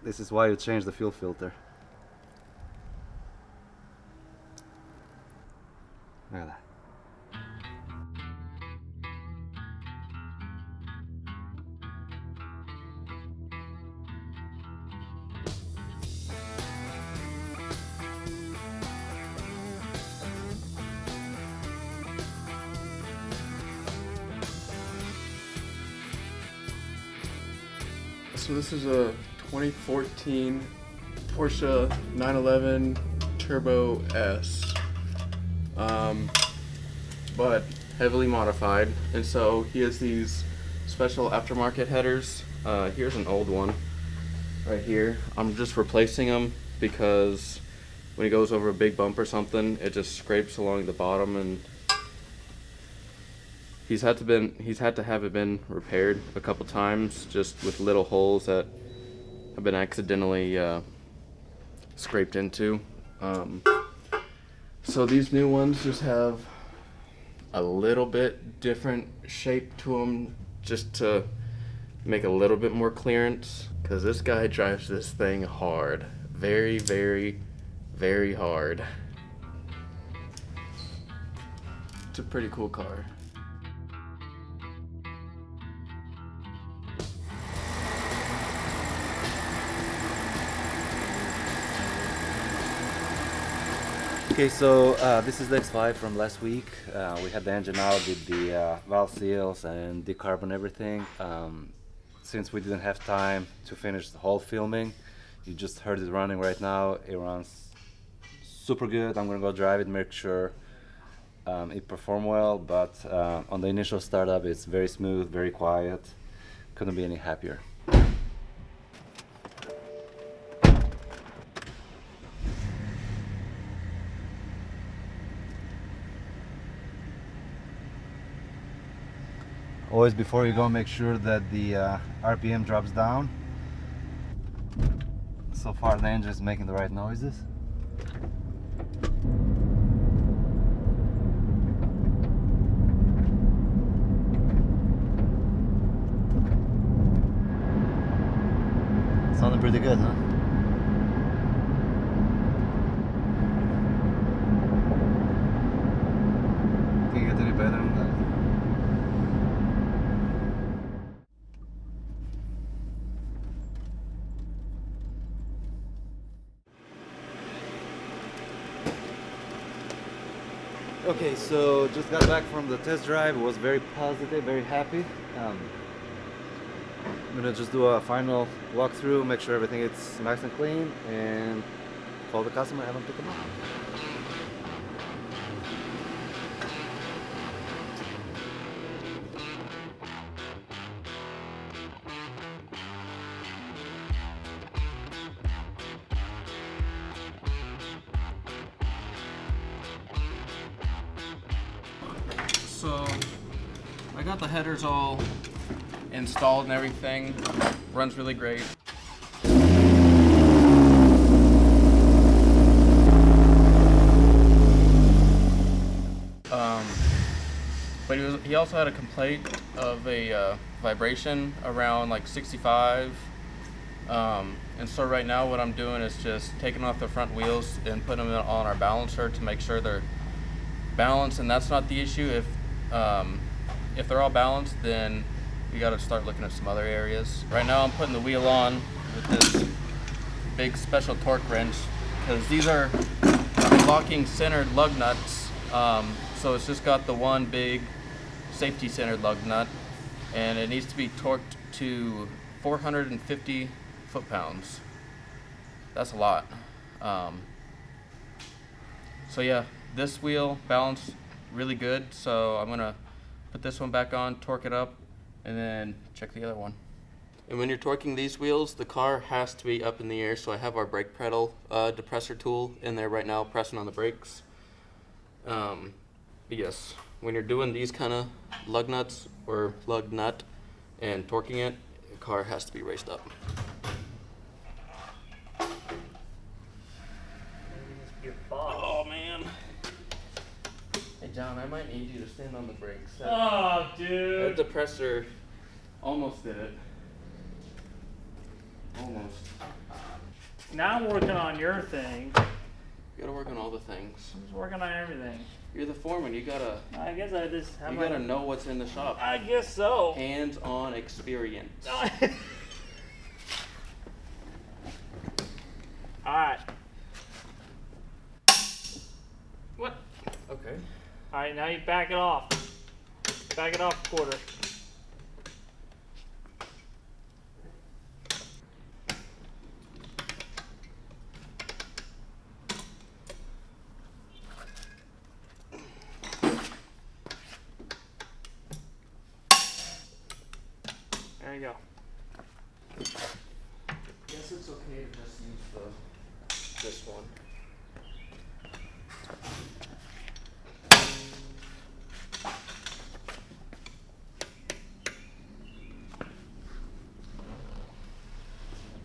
This is why you change the fuel filter. Look at that. So this is a 2014 Porsche 911 Turbo S, but heavily modified. And so he has these special aftermarket headers. Here's an old one right here. I'm just replacing them because when he goes over a big bump or something, it just scrapes along the bottom, and he's had to have it been repaired a couple times, just with little holes that have been accidentally scraped into. So these new ones just have a little bit different shape to them, just to make a little bit more clearance, because this guy drives this thing hard. Very, very, very hard. It's a pretty cool car. Okay, so this is the X5 from last week. We had the engine out, did the valve seals and decarbon everything. Since we didn't have time to finish the whole filming, you just heard it running right now. It runs super good. I'm gonna go drive it, make sure it performed well, but on the initial startup it's very smooth, very quiet. Couldn't be any happier. Always before you go, make sure that the RPM drops down. So far the engine is making the right noises. Sounding pretty good, huh? Can you get any better than that? Okay, so just got back from the test drive. It was very positive, very happy. I'm gonna just do a final walkthrough, make sure everything is nice and clean, and call the customer and have them pick them up. So I got the headers all installed and everything. Runs really great. But he also had a complaint of a vibration around like 65. And so right now what I'm doing is just taking off the front wheels and putting them on our balancer to make sure they're balanced, and that's not the issue. If they're all balanced, then we got to start looking at some other areas. Right now I'm putting the wheel on with this big special torque wrench, because these are locking centered lug nuts. So it's just got the one big safety centered lug nut, and it needs to be torqued to 450 foot-pounds. That's a lot. So yeah, this wheel balanced really good, so I'm gonna put this one back on, torque it up, and then check the other one. And when you're torquing these wheels, the car has to be up in the air, so I have our brake pedal depressor tool in there right now, pressing on the brakes. Yes, when you're doing these kind of lug nuts or lug nut and torquing it, the car has to be raised up. Oh man. Hey John, I might need you to stand on the brakes. Oh, dude. That depressor almost did it. Almost. Now I'm working on your thing. You gotta work on all the things. I'm just working on everything. You're the foreman. You gotta. I guess I just. You gotta know what's in the shop. I guess so. Hands-on experience. Alright. What? Okay. Alright, now you back it off. Back it off a quarter. There you go. Guess it's okay to just use this one.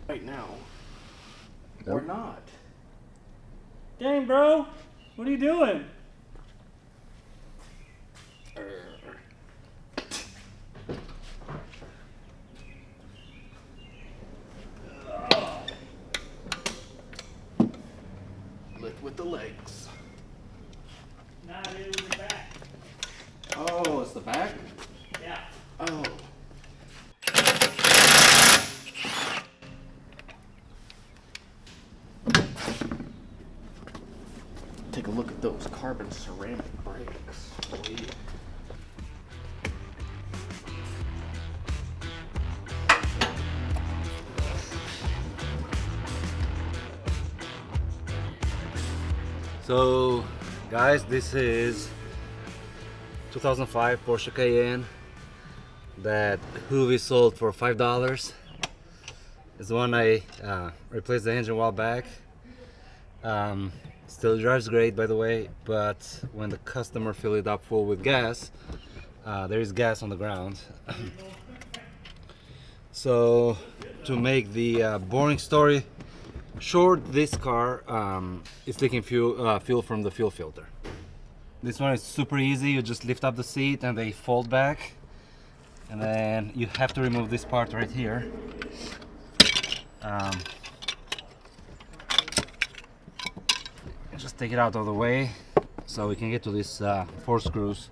Right now. Or not. Dang, bro. What are you doing? Lift with the legs. Nah, dude, it was the back. Oh, it's the back? Yeah. Oh. Take a look at those carbon ceramic brakes. Oh, yeah. So, guys, this is 2005 Porsche Cayenne that Hoover sold for $5. It's the one I replaced the engine a while back. Still drives great, by the way, but when the customer fill it up full with gas, there is gas on the ground. So, to make the boring story short, this car is taking fuel from the fuel filter. This one is super easy. You just lift up the seat and they fold back, and then you have to remove this part right here. Just take it out of the way so we can get to these 4 screws.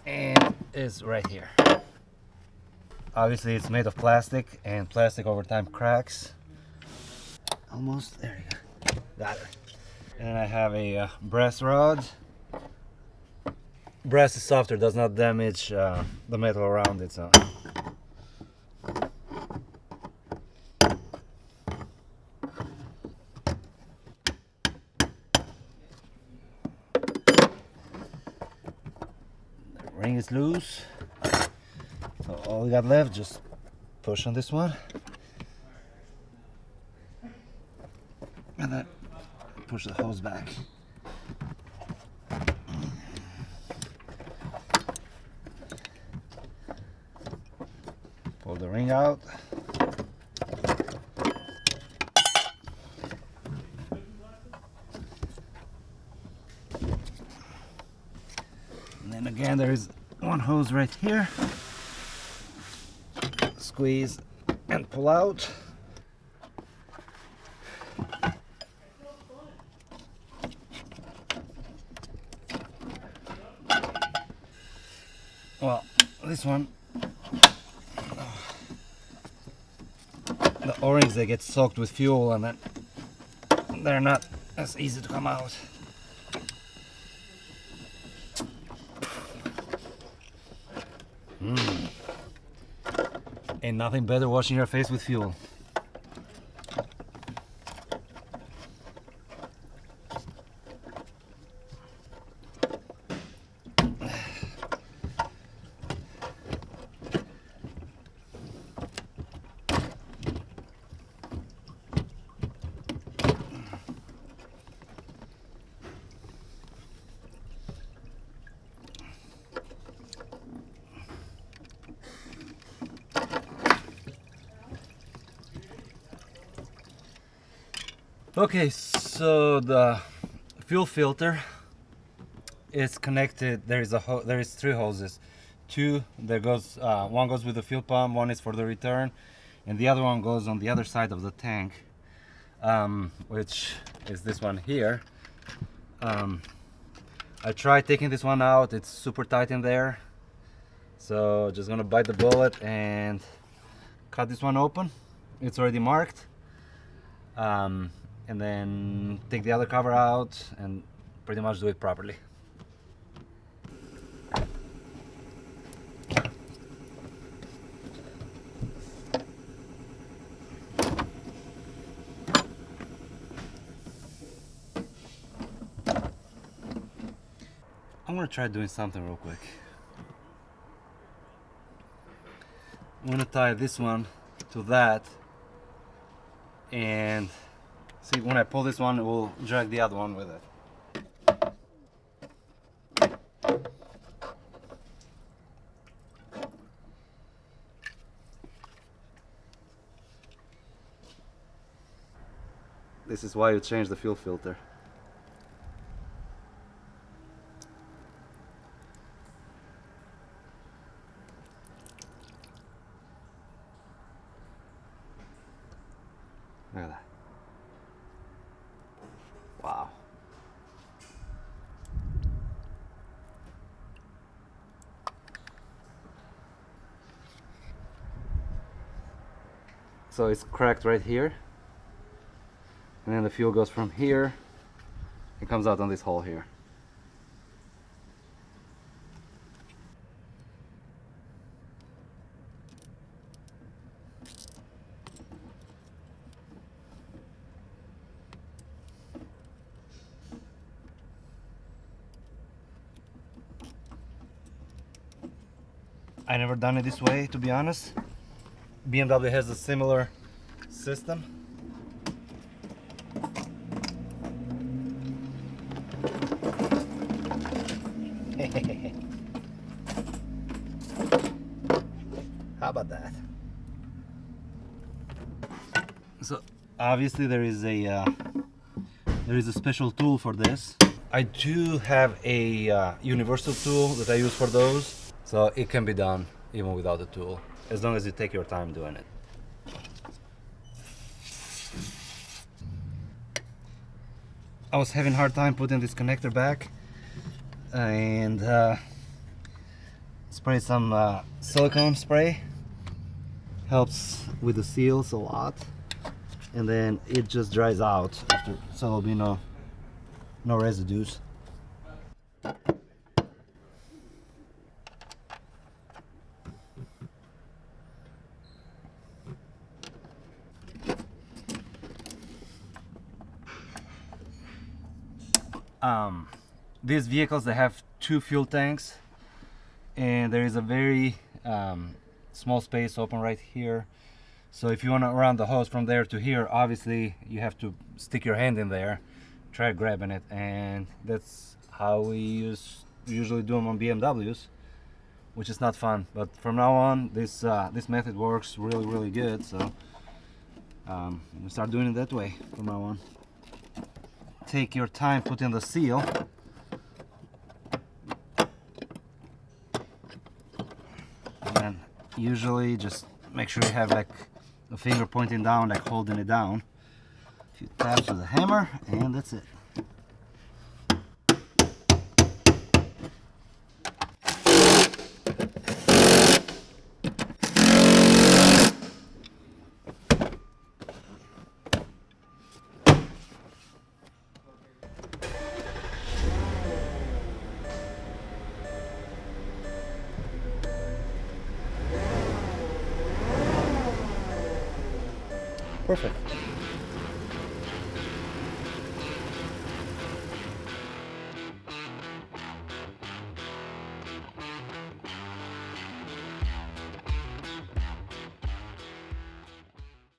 And it's right here. Obviously it's made of plastic, and plastic over time cracks. Almost, there you go. Got it. And I have a brass rod. Brass is softer, does not damage the metal around it. So. Ring is loose, so all we got left, just push on this one and then push the hose back. Pull the ring out. And then again, there is one hose right here. Squeeze and pull out. Well, this one, the O-rings, they get soaked with fuel and then they're not as easy to come out. Ain't nothing better washing your face with fuel. Okay, so the fuel filter is connected. There is three hoses. Two there goes one goes with the fuel pump, one is for the return, and the other one goes on the other side of the tank, which is this one here. I tried taking this one out. It's super tight in there, so just gonna bite the bullet and cut this one open. It's already marked, and then take the other cover out and pretty much do it properly. I'm gonna try doing something real quick. I'm gonna tie this one to that, and see, when I pull this one, it will drag the other one with it. This is why you change the fuel filter. Look at that. Wow. So it's cracked right here, and then the fuel goes from here, it comes out on this hole here. I never done it this way, to be honest. BMW has a similar system. How about that? So obviously there is a special tool for this. I do have a universal tool that I use for those. So it can be done even without the tool, as long as you take your time doing it. I was having a hard time putting this connector back, and spray some silicone spray. Helps with the seals a lot, and then it just dries out after, so there'll be no residues. These vehicles, they have two fuel tanks, and there is a very small space open right here. So if you want to run the hose from there to here, obviously you have to stick your hand in there, try grabbing it, and that's how we usually do them on BMWs, which is not fun. But from now on, this method works really good. So I'm gonna start doing it that way from now on. Take your time putting the seal. And usually just make sure you have like a finger pointing down, like holding it down. A few taps with a hammer, and that's it. Perfect.